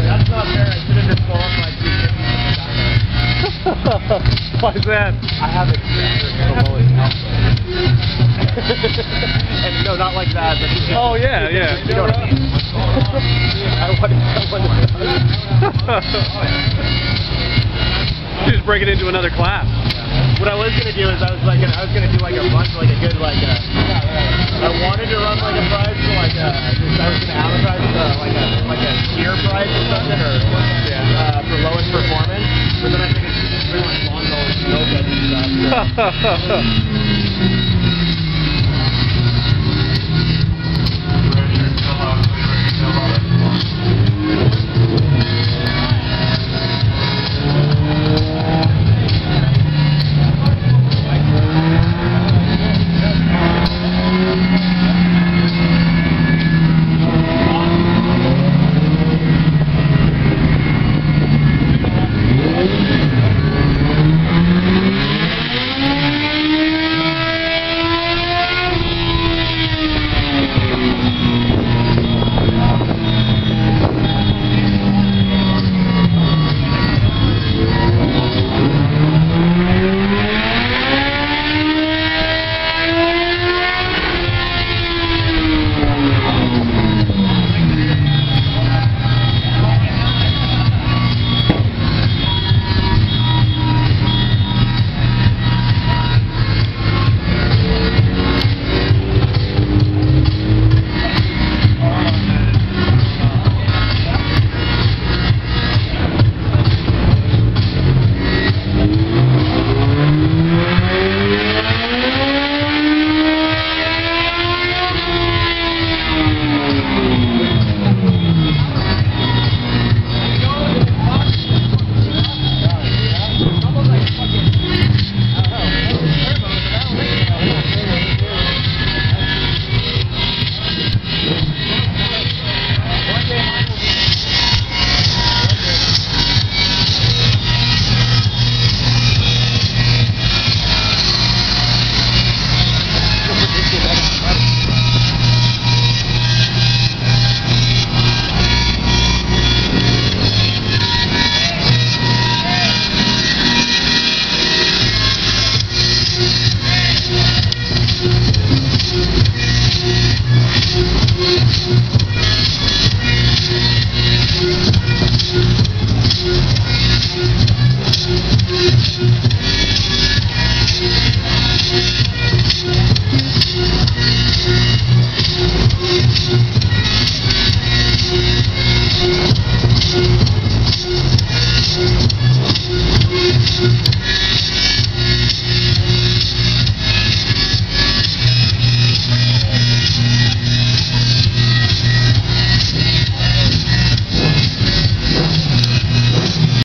That's not fair. I should have just gone like 250. Why is that? I have it the lowest output. And no, not like that. But Oh yeah, yeah. You know what I mean? I want You just break it into another class. What I was gonna do is I was gonna do like a bunch, like a good I wanted to run like a prize for like I was gonna advertise like a tier prize or something for lowest performance, but then I think it's just been like lawnmowers, no good stuff.